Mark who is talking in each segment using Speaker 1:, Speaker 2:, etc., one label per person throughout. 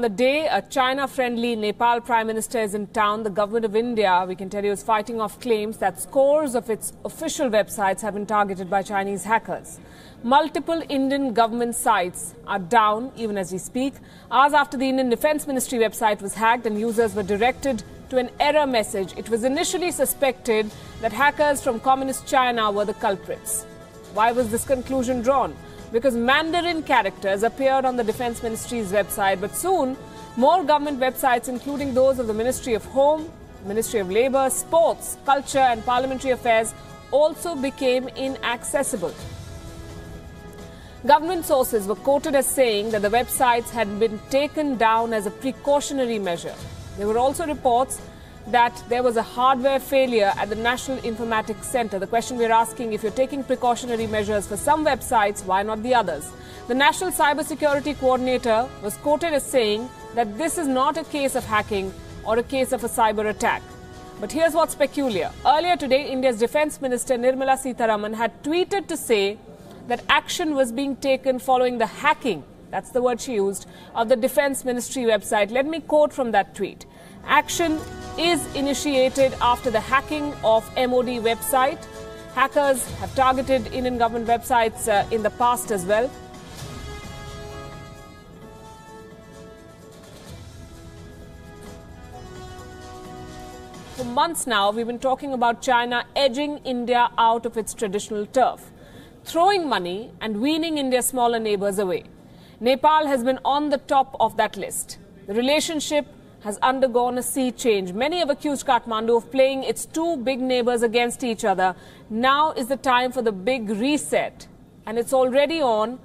Speaker 1: the day a China-friendly Nepal Prime Minister is in town, the government of India, we can tell you, is fighting off claims that scores of its official websites have been targeted by Chinese hackers. Multiple Indian government sites are down even as we speak, hours after the Indian Defence Ministry website was hacked and users were directed to an error message. It was initially suspected that hackers from Communist China were the culprits. Why was this conclusion drawn? Because Mandarin characters appeared on the Defence Ministry's website, but soon more government websites, including those of the Ministry of Home, Ministry of Labour, Sports, Culture and Parliamentary Affairs, also became inaccessible. Government sources were quoted as saying that the websites had been taken down as a precautionary measure. There were also reports that there was a hardware failure at the National Informatics Centre. The question we're asking, if you're taking precautionary measures for some websites, why not the others? The National Cybersecurity Coordinator was quoted as saying that this is not a case of hacking or a case of a cyber attack. But here's what's peculiar. Earlier today, India's Defence Minister Nirmala Sitharaman had tweeted to say that action was being taken following the hacking, that's the word she used, of the Defence Ministry website. Let me quote from that tweet. Action is initiated after the hacking of MOD website. Hackers have targeted Indian government websites in the past as well. For months now, we've been talking about China edging India out of its traditional turf, throwing money and weaning India's smaller neighbours away. Nepal has been on the top of that list. The relationship has undergone a sea change. Many have accused Kathmandu of playing its two big neighbours against each other. Now is the time for the big reset. And it's already on,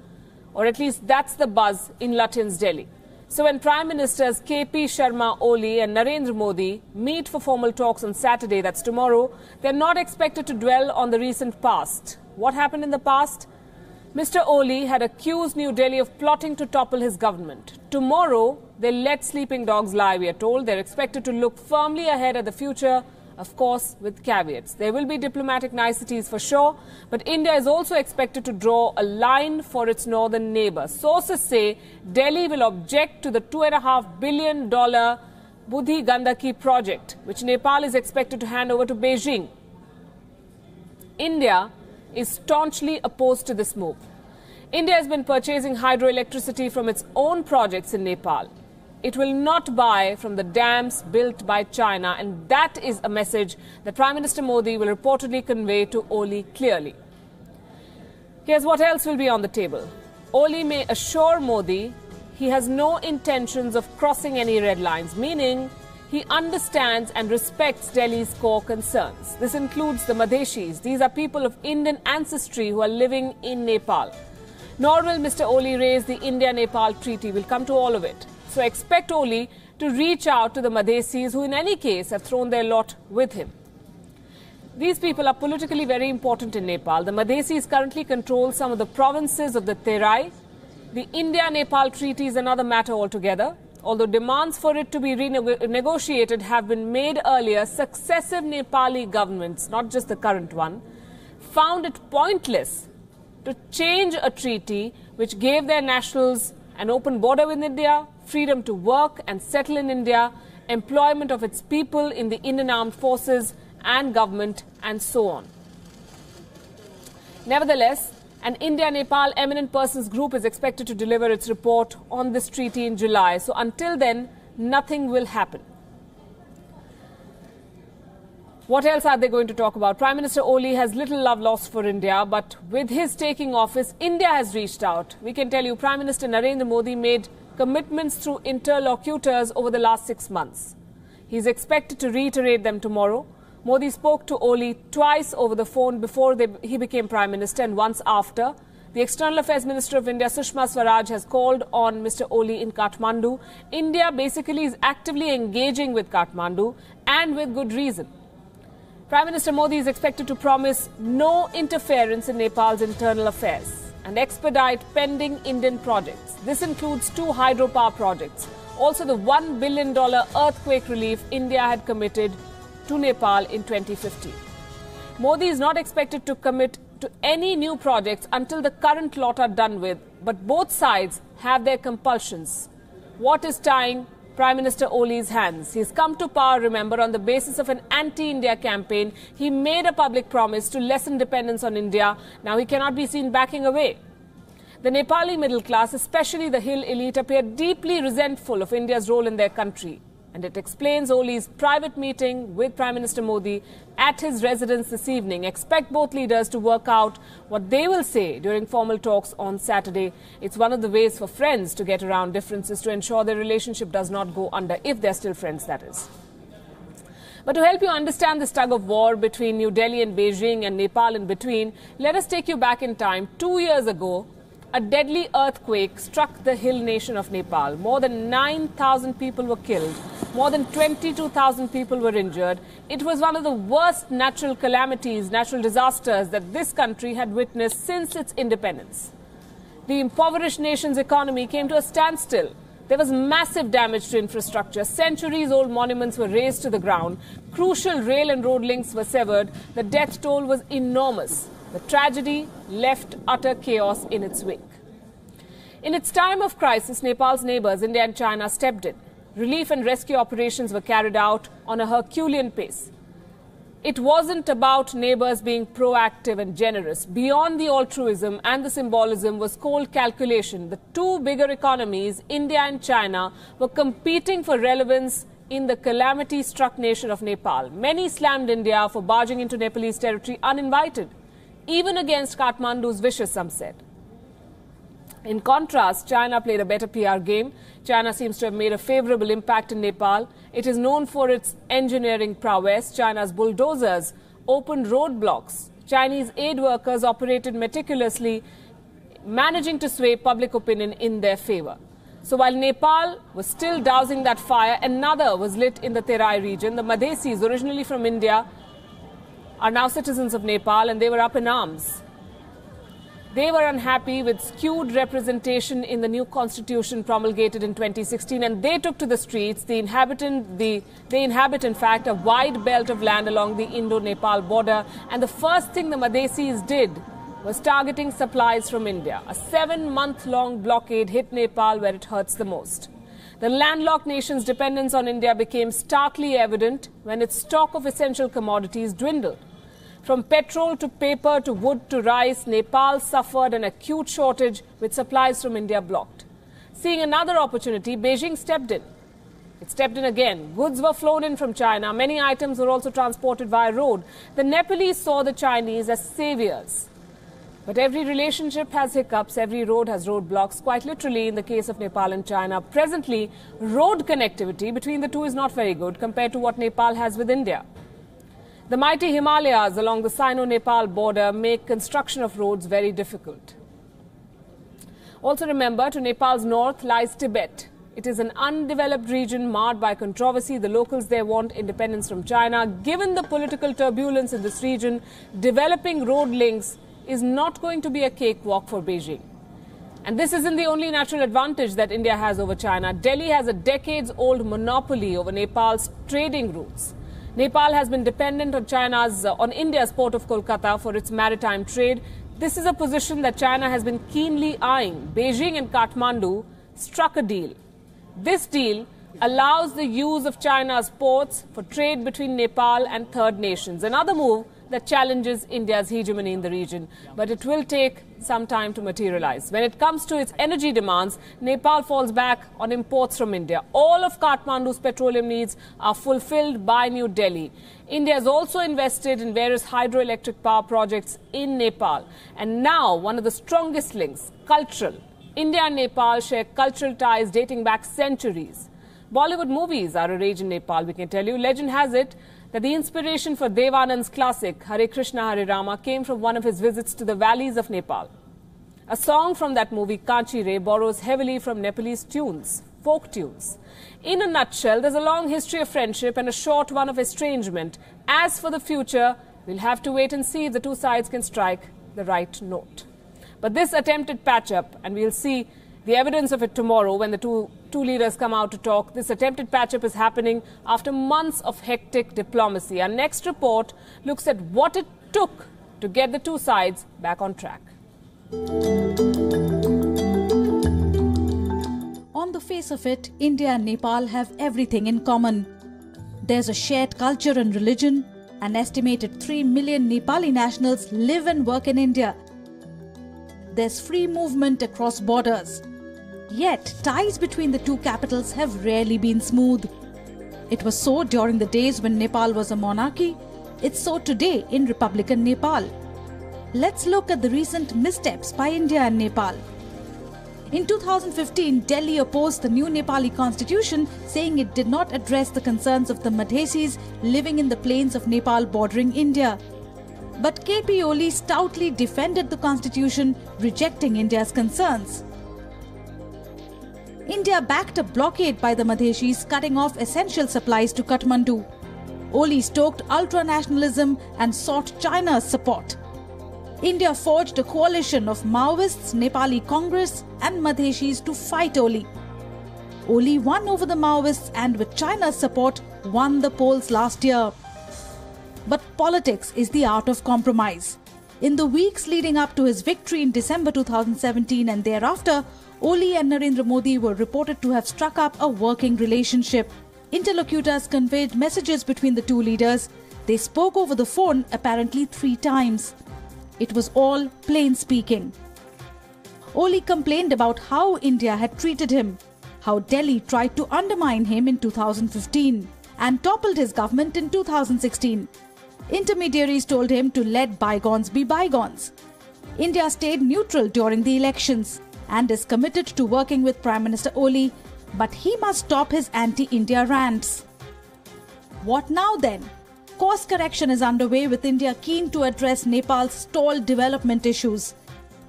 Speaker 1: or at least that's the buzz in Lutyens, Delhi. So when Prime Ministers KP Sharma Oli and Narendra Modi meet for formal talks on Saturday, that's tomorrow, they're not expected to dwell on the recent past. What happened in the past? Mr. Oli had accused New Delhi of plotting to topple his government. Tomorrow, they'll let sleeping dogs lie, we are told. They're expected to look firmly ahead at the future, of course, with caveats. There will be diplomatic niceties for sure, but India is also expected to draw a line for its northern neighbour. Sources say Delhi will object to the $2.5 billion Budhi Gandaki project, which Nepal is expected to hand over to Beijing. India is staunchly opposed to this move. India has been purchasing hydroelectricity from its own projects in Nepal. It will not buy from the dams built by China, and that is a message that Prime Minister Modi will reportedly convey to Oli clearly. Here's what else will be on the table. Oli may assure Modi he has no intentions of crossing any red lines, meaning he understands and respects Delhi's core concerns. This includes the Madheshis. These are people of Indian ancestry who are living in Nepal. Nor will Mr. Oli raise the India-Nepal treaty. We'll come to all of it. So expect Oli to reach out to the Madhesis, who in any case have thrown their lot with him. These people are politically very important in Nepal. The Madhesis currently control some of the provinces of the Terai. The India-Nepal treaty is another matter altogether. Although demands for it to be renegotiated have been made earlier, successive Nepali governments, not just the current one, found it pointless to change a treaty which gave their nationals an open border with India, freedom to work and settle in India, employment of its people in the Indian Armed Forces and government, and so on. Nevertheless, an India-Nepal eminent persons group is expected to deliver its report on this treaty in July. So until then, nothing will happen. What else are they going to talk about? Prime Minister Oli has little love lost for India, but with his taking office, India has reached out. We can tell you Prime Minister Narendra Modi made commitments through interlocutors over the last 6 months. He is expected to reiterate them tomorrow. Modi spoke to Oli twice over the phone before he became Prime Minister and once after. The External Affairs Minister of India, Sushma Swaraj, has called on Mr. Oli in Kathmandu. India basically is actively engaging with Kathmandu, and with good reason. Prime Minister Modi is expected to promise no interference in Nepal's internal affairs and expedite pending Indian projects. This includes 2 hydropower projects. Also the $1 billion earthquake relief India had committed to Nepal in 2015. Modi is not expected to commit to any new projects until the current lot are done with, but both sides have their compulsions. What is tying Prime Minister Oli's hands? He's come to power, remember, on the basis of an anti-India campaign. He made a public promise to lessen dependence on India. Now he cannot be seen backing away. The Nepali middle class, especially the hill elite, appear deeply resentful of India's role in their country. And it explains Oli's private meeting with Prime Minister Modi at his residence this evening. Expect both leaders to work out what they will say during formal talks on Saturday. It's one of the ways for friends to get around differences to ensure their relationship does not go under, if they're still friends, that is. But to help you understand this tug of war between New Delhi and Beijing and Nepal in between, let us take you back in time. 2 years ago, a deadly earthquake struck the hill nation of Nepal. More than 9,000 people were killed. More than 22,000 people were injured. It was one of the worst natural calamities, natural disasters that this country had witnessed since its independence. The impoverished nation's economy came to a standstill. There was massive damage to infrastructure. Centuries-old monuments were razed to the ground. Crucial rail and road links were severed. The death toll was enormous. The tragedy left utter chaos in its wake. In its time of crisis, Nepal's neighbors, India and China, stepped in. Relief and rescue operations were carried out on a Herculean pace. It wasn't about neighbors being proactive and generous. Beyond the altruism and the symbolism was cold calculation. The two bigger economies, India and China, were competing for relevance in the calamity-struck nation of Nepal. Many slammed India for barging into Nepalese territory uninvited, even against Kathmandu's wishes, some said. In contrast, China played a better PR game. China seems to have made a favorable impact in Nepal. It is known for its engineering prowess. China's bulldozers opened roadblocks. Chinese aid workers operated meticulously, managing to sway public opinion in their favor. So while Nepal was still dousing that fire, another was lit in the Terai region. The Madhesis, originally from India, are now citizens of Nepal, and they were up in arms. They were unhappy with skewed representation in the new constitution promulgated in 2016, and they took to the streets. They inhabit, in fact, a wide belt of land along the Indo-Nepal border, and the first thing the Madhesis did was targeting supplies from India. A 7-month-long blockade hit Nepal where it hurts the most. The landlocked nation's dependence on India became starkly evident when its stock of essential commodities dwindled. From petrol to paper to wood to rice, Nepal suffered an acute shortage with supplies from India blocked. Seeing another opportunity, Beijing stepped in. It stepped in again. Goods were flown in from China. Many items were also transported via road. The Nepalese saw the Chinese as saviors. But every relationship has hiccups, every road has roadblocks, quite literally in the case of Nepal and China. Presently, road connectivity between the two is not very good compared to what Nepal has with India. The mighty Himalayas along the Sino-Nepal border make construction of roads very difficult. Also remember, to Nepal's north lies Tibet. It is an undeveloped region marred by controversy. The locals there want independence from China. Given the political turbulence in this region, developing road links is not going to be a cakewalk for Beijing. And this isn't the only natural advantage that India has over China. Delhi has a decades-old monopoly over Nepal's trading routes. Nepal has been dependent on India's port of Kolkata for its maritime trade. This is a position that China has been keenly eyeing. Beijing and Kathmandu struck a deal. This deal allows the use of China's ports for trade between Nepal and third nations. Another move that challenges India's hegemony in the region. But it will take some time to materialize. When it comes to its energy demands, Nepal falls back on imports from India. All of Kathmandu's petroleum needs are fulfilled by New Delhi. India has also invested in various hydroelectric power projects in Nepal. And now, one of the strongest links, cultural. India and Nepal share cultural ties dating back centuries. Bollywood movies are a rage in Nepal, we can tell you. Legend has it that the inspiration for Dev Anand's classic Hare Krishna Hare Rama came from one of his visits to the valleys of Nepal. A song from that movie, Kanchi Re, borrows heavily from Nepalese tunes, folk tunes. In a nutshell, there's a long history of friendship and a short one of estrangement. As for the future, we'll have to wait and see if the two sides can strike the right note. But this attempted patch-up, and we'll see the evidence of it tomorrow when the two leaders come out to talk. This attempted patch-up is happening after months of hectic diplomacy. Our next report looks at what it took to get the two sides back on track.
Speaker 2: On On the face of it, India and Nepal have everything in common. There's a shared culture and religion. An estimated 3 million Nepali nationals live and work in India. There's free movement across borders. Yet, ties between the two capitals have rarely been smooth. It was so during the days when Nepal was a monarchy. It's so today in Republican Nepal. Let's look at the recent missteps by India and Nepal. In 2015, Delhi opposed the new Nepali constitution, saying it did not address the concerns of the Madhesis living in the plains of Nepal bordering India. But KP Oli stoutly defended the constitution, rejecting India's concerns. India backed a blockade by the Madhesis, cutting off essential supplies to Kathmandu. Oli stoked ultra-nationalism and sought China's support. India forged a coalition of Maoists, Nepali Congress and Madhesis to fight Oli. Oli won over the Maoists and with China's support won the polls last year. But politics is the art of compromise. In the weeks leading up to his victory in December 2017 and thereafter, Oli and Narendra Modi were reported to have struck up a working relationship. Interlocutors conveyed messages between the two leaders. They spoke over the phone apparently 3 times. It was all plain speaking. Oli complained about how India had treated him, how Delhi tried to undermine him in 2015 and toppled his government in 2016. Intermediaries told him to let bygones be bygones. India stayed neutral during the elections and is committed to working with Prime Minister Oli, but he must stop his anti-India rants. What now then? Course correction is underway with India keen to address Nepal's stalled development issues.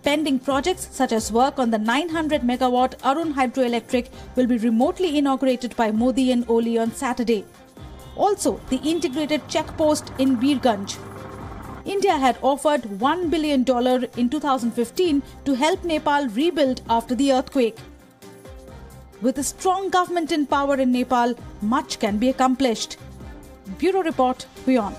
Speaker 2: Pending projects such as work on the 900 megawatt Arun hydroelectric will be remotely inaugurated by Modi and Oli on Saturday. Also, the integrated checkpost in Birganj. India had offered $1 billion in 2015 to help Nepal rebuild after the earthquake. With a strong government in power in Nepal, much can be accomplished. Bureau Report, Beyond.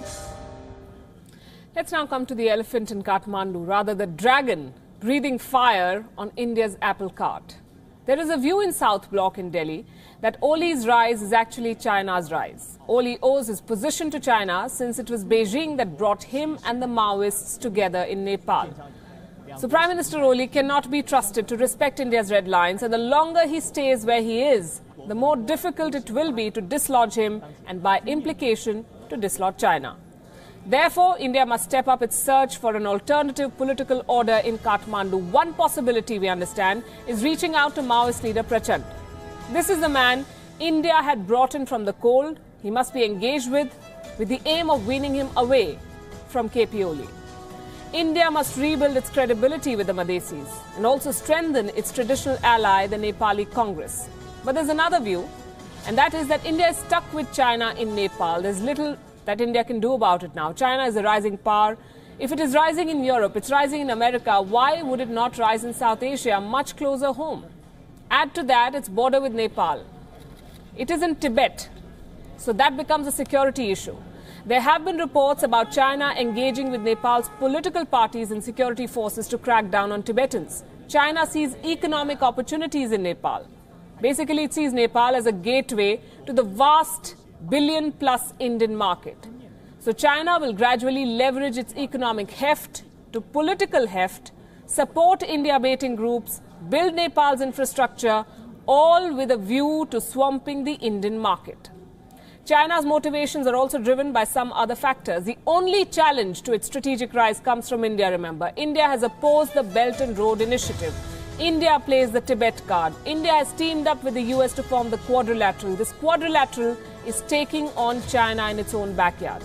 Speaker 1: Let's now come to the elephant in Kathmandu, rather the dragon breathing fire on India's apple cart. There is a view in South Block in Delhi that Oli's rise is actually China's rise. Oli owes his position to China since it was Beijing that brought him and the Maoists together in Nepal. So Prime Minister Oli cannot be trusted to respect India's red lines, and the longer he stays where he is, the more difficult it will be to dislodge him and by implication to dislodge China. Therefore, India must step up its search for an alternative political order in Kathmandu. One possibility, we understand, is reaching out to Maoist leader Prachand. This is the man India had brought in from the cold. He must be engaged with the aim of weaning him away from KP Oli. India must rebuild its credibility with the Madhesis and also strengthen its traditional ally, the Nepali Congress. But there's another view, and that is that India is stuck with China in Nepal. There's little that India can do about it now. China is a rising power. If it is rising in Europe, it's rising in America, why would it not rise in South Asia, much closer home? Add to that its border with Nepal. It is in Tibet, so that becomes a security issue. There have been reports about China engaging with Nepal's political parties and security forces to crack down on Tibetans. China sees economic opportunities in Nepal. Basically, it sees Nepal as a gateway to the vast billion-plus Indian market. So China will gradually leverage its economic heft to political heft, support India-baiting groups, build Nepal's infrastructure, all with a view to swamping the Indian market. China's motivations are also driven by some other factors. The only challenge to its strategic rise comes from India, remember. India has opposed the Belt and Road Initiative. India plays the Tibet card. India has teamed up with the US to form the Quadrilateral. This Quadrilateral is taking on China in its own backyard.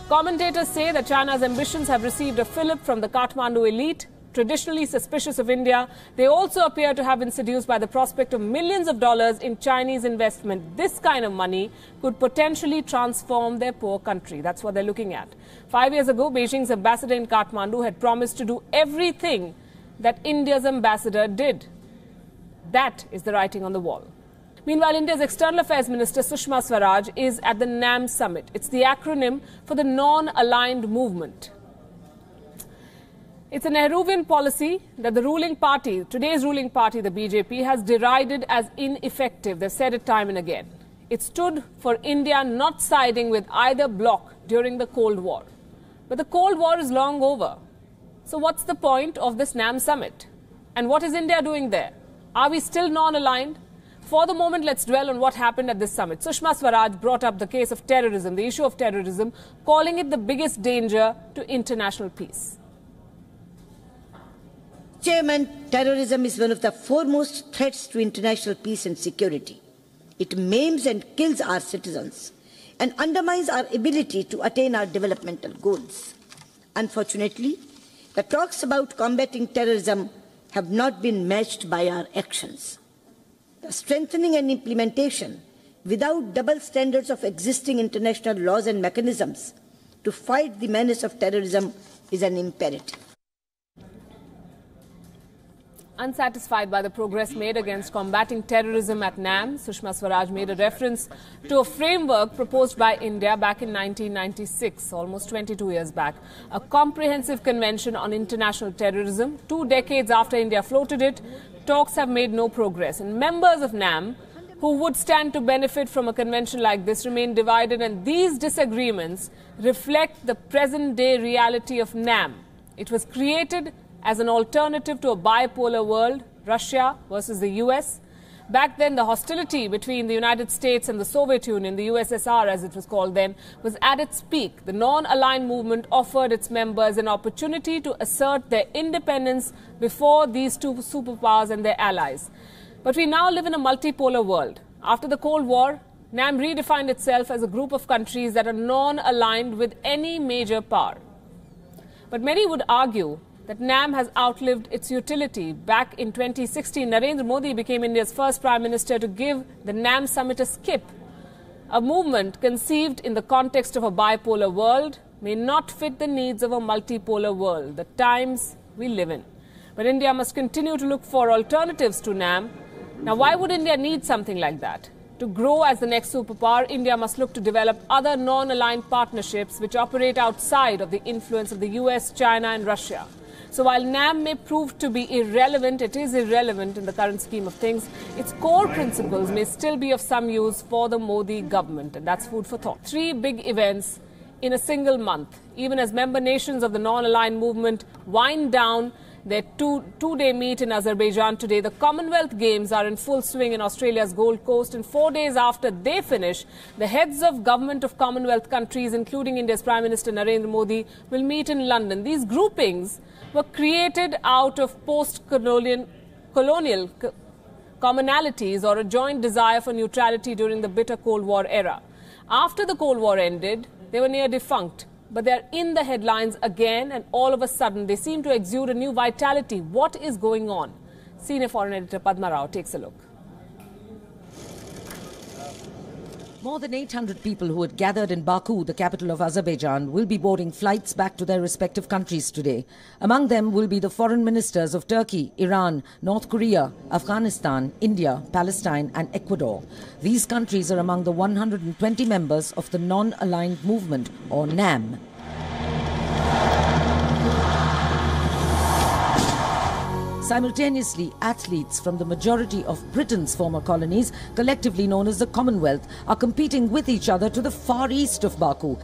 Speaker 1: Commentators say that China's ambitions have received a fillip from the Kathmandu elite, traditionally suspicious of India. They also appear to have been seduced by the prospect of millions of dollars in Chinese investment. This kind of money could potentially transform their poor country. That's what they're looking at. 5 years ago, Beijing's ambassador in Kathmandu had promised to do everything that India's ambassador did. That is the writing on the wall. Meanwhile, India's External Affairs Minister Sushma Swaraj is at the NAM summit. It's the acronym for the Non-Aligned Movement. It's a Nehruvian policy that the ruling party, today's ruling party, the BJP, has derided as ineffective. They've said it time and again. It stood for India not siding with either bloc during the Cold War. But the Cold War is long over. So what's the point of this NAM summit? And what is India doing there? Are we still non-aligned? For the moment, let's dwell on what happened at this summit. Sushma Swaraj brought up the case of terrorism, the issue of terrorism, calling it the biggest danger to international peace.
Speaker 3: Chairman, terrorism is one of the foremost threats to international peace and security. It maims and kills our citizens and undermines our ability to attain our developmental goals. Unfortunately, the talks about combating terrorism have not been matched by our actions. The strengthening and implementation without double standards of existing international laws and mechanisms to fight the menace of terrorism is an imperative.
Speaker 1: Unsatisfied by the progress made against combating terrorism at NAM, Sushma Swaraj made a reference to a framework proposed by India back in 1996, almost 22 years back. A comprehensive convention on international terrorism. 2 decades after India floated it, talks have made no progress. And members of NAM who would stand to benefit from a convention like this remain divided, and these disagreements reflect the present-day reality of NAM. It was created as an alternative to a bipolar world, Russia versus the US. Back then, the hostility between the United States and the Soviet Union, the USSR as it was called then, was at its peak. The non-aligned movement offered its members an opportunity to assert their independence before these two superpowers and their allies. But we now live in a multipolar world. After the Cold War, NAM redefined itself as a group of countries that are non-aligned with any major power. But many would argue that NAM has outlived its utility. Back in 2016, Narendra Modi became India's first Prime Minister to give the NAM summit a skip. A movement conceived in the context of a bipolar world may not fit the needs of a multipolar world, the times we live in. But India must continue to look for alternatives to NAM. Now, why would India need something like that? To grow as the next superpower, India must look to develop other non-aligned partnerships which operate outside of the influence of the US, China and Russia. So while NAM may prove to be irrelevant, it is irrelevant in the current scheme of things. Its core principles may still be of some use for the Modi government, and that's food for thought. 3 big events in a single month, even as member nations of the non-aligned movement wind down their two-day meet in Azerbaijan today. The Commonwealth Games are in full swing in Australia's Gold Coast, and 4 days after they finish, the heads of government of Commonwealth countries, including India's Prime Minister Narendra Modi, will meet in London. These groupings were created out of post-colonial commonalities or a joint desire for neutrality during the bitter Cold War era. After the Cold War ended, they were near defunct. But they're in the headlines again, and all of a sudden they seem to exude a new vitality. What is going on? Senior foreign editor Padma Rao takes a look.
Speaker 4: More than 800 people who had gathered in Baku, the capital of Azerbaijan, will be boarding flights back to their respective countries today. Among them will be the foreign ministers of Turkey, Iran, North Korea, Afghanistan, India, Palestine and Ecuador. These countries are among the 120 members of the Non-Aligned Movement, or NAM. Simultaneously, athletes from the majority of Britain's former colonies, collectively known as the Commonwealth, are competing with each other to the far east of Baku,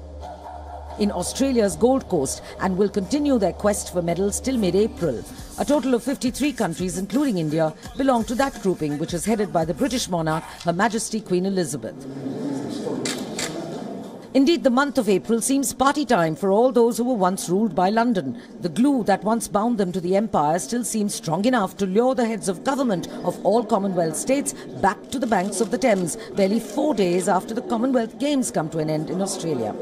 Speaker 4: in Australia's Gold Coast, and will continue their quest for medals till mid-April. A total of 53 countries, including India, belong to that grouping, which is headed by the British monarch, Her Majesty Queen Elizabeth. Indeed, the month of April seems party time for all those who were once ruled by London. The glue that once bound them to the empire still seems strong enough to lure the heads of government of all Commonwealth states back to the banks of the Thames, barely 4 days after the Commonwealth Games come to an end in Australia.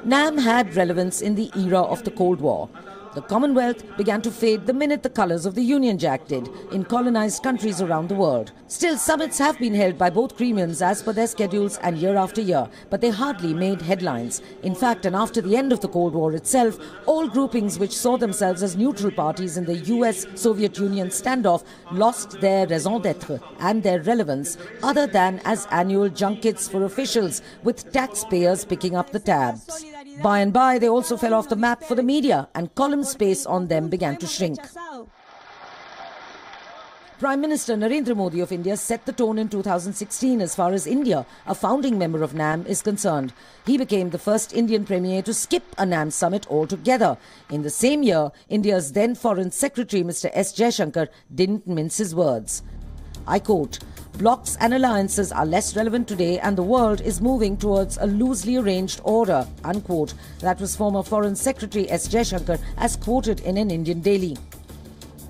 Speaker 4: NAM had relevance in the era of the Cold War. The Commonwealth began to fade the minute the colours of the Union Jack did in colonised countries around the world. Still, summits have been held by both gremiums as per their schedules and year after year, but they hardly made headlines. In fact, and after the end of the Cold War itself, all groupings which saw themselves as neutral parties in the US-Soviet Union standoff lost their raison d'être and their relevance, other than as annual junkets for officials, with taxpayers picking up the tabs. By and by, they also fell off the map for the media, and column space on them began to shrink. Prime Minister Narendra Modi of India set the tone in 2016 as far as India, a founding member of NAM, is concerned. He became the first Indian Premier to skip a NAM summit altogether. In the same year, India's then Foreign Secretary Mr. S. Jaishankar didn't mince his words. I quote, "Blocs and alliances are less relevant today and the world is moving towards a loosely arranged order," unquote. That was former Foreign Secretary S. Jaishankar as quoted in an Indian daily.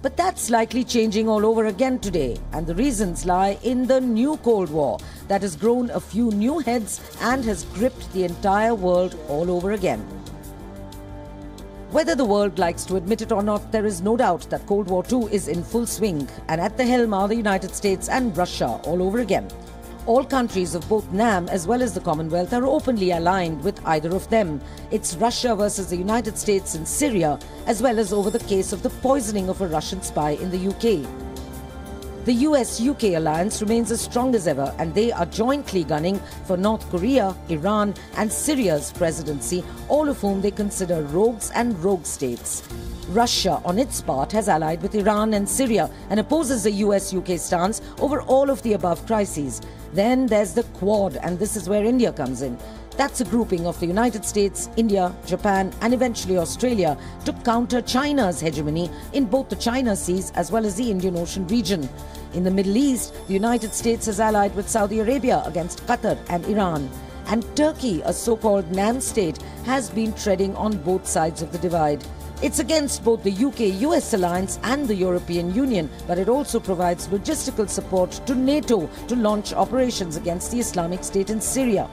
Speaker 4: But that's likely changing all over again today, and the reasons lie in the new Cold War that has grown a few new heads and has gripped the entire world all over again. Whether the world likes to admit it or not, there is no doubt that Cold War II is in full swing, and at the helm are the United States and Russia all over again. All countries of both NAM as well as the Commonwealth are openly aligned with either of them. It's Russia versus the United States in Syria, as well as over the case of the poisoning of a Russian spy in the UK. The US-UK alliance remains as strong as ever, and they are jointly gunning for North Korea, Iran and Syria's presidency, all of whom they consider rogues and rogue states. Russia, on its part, has allied with Iran and Syria and opposes the US-UK stance over all of the above crises. Then there's the Quad, and this is where India comes in. That's a grouping of the United States, India, Japan and eventually Australia to counter China's hegemony in both the China Seas as well as the Indian Ocean region. In the Middle East, the United States has allied with Saudi Arabia against Qatar and Iran. And Turkey, a so-called NAM state, has been treading on both sides of the divide. It's against both the UK-US alliance and the European Union, but it also provides logistical support to NATO to launch operations against the Islamic State in Syria.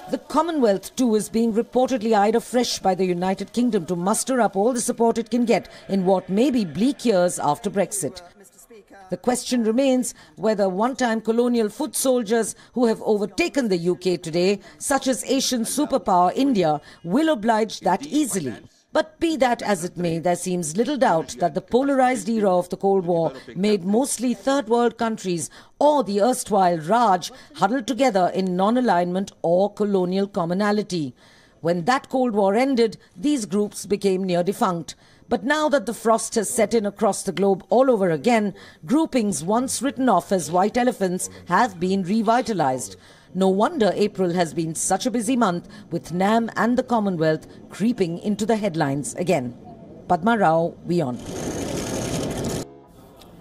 Speaker 4: The Commonwealth too is being reportedly eyed afresh by the United Kingdom to muster up all the support it can get in what may be bleak years after Brexit. The question remains whether one-time colonial foot soldiers who have overtaken the UK today, such as Asian superpower India, will oblige that easily. But be that as it may, there seems little doubt that the polarized era of the Cold War made mostly third world countries or the erstwhile Raj huddled together in non-alignment or colonial commonality. When that Cold War ended, these groups became near defunct. But now that the frost has set in across the globe all over again, groupings once written off as white elephants have been revitalized. No wonder April has been such a busy month, with NAM and the Commonwealth creeping into the headlines again. Padma Rao, WION.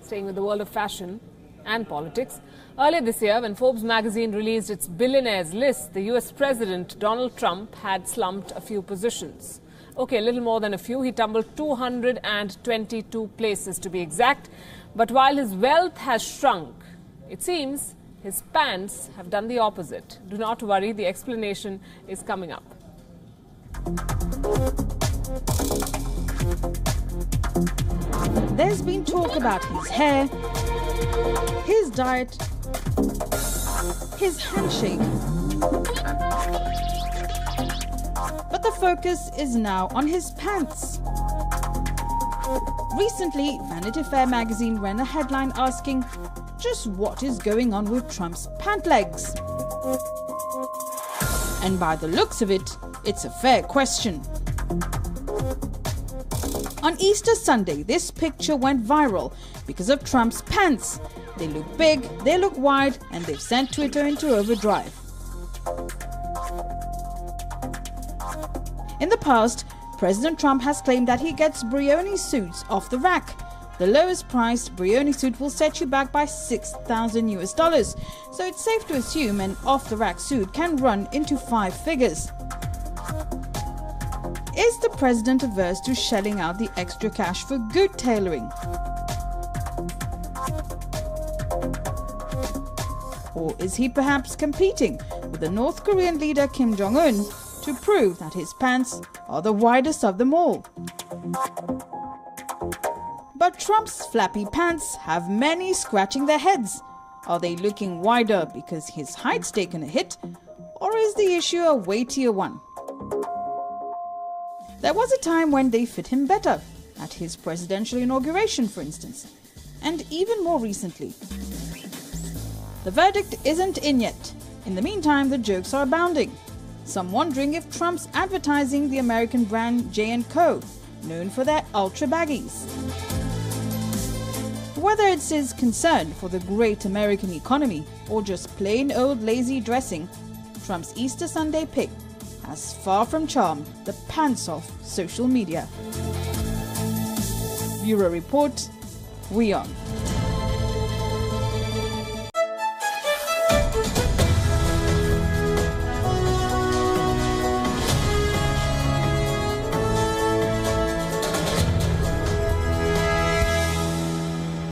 Speaker 1: Staying with the world of fashion and politics, earlier this year, when Forbes magazine released its billionaires list, the US President Donald Trump had slumped a few positions. Okay, a little more than a few. He tumbled 222 places to be exact. But while his wealth has shrunk, it seems his pants have done the opposite. Do not worry, the explanation is coming up.
Speaker 2: There's been talk about his hair, his diet, his handshake. But the focus is now on his pants. Recently, Vanity Fair magazine ran a headline asking, just what is going on with Trump's pant legs? And by the looks of it, it's a fair question. On Easter Sunday, this picture went viral because of Trump's pants. They look big, they look wide, and they've sent Twitter into overdrive. In the past, President Trump has claimed that he gets Brioni suits off the rack. The lowest priced Brioni suit will set you back by $6,000 US, so it's safe to assume an off-the-rack suit can run into 5 figures. Is the president averse to shelling out the extra cash for good tailoring? Or is he perhaps competing with the North Korean leader Kim Jong-un to prove that his pants are the widest of them all? But Trump's flappy pants have many scratching their heads. Are they looking wider because his height's taken a hit, or is the issue a weightier one? There was a time when they fit him better, at his presidential inauguration, for instance, and even more recently. The verdict isn't in yet. In the meantime, the jokes are abounding. Some wondering if Trump's advertising the American brand J&Co, known for their ultra baggies. Whether it's his concern for the great American economy or just plain old lazy dressing, Trump's Easter Sunday pic has far from charmed the pants off social media. Bureau Report, WION.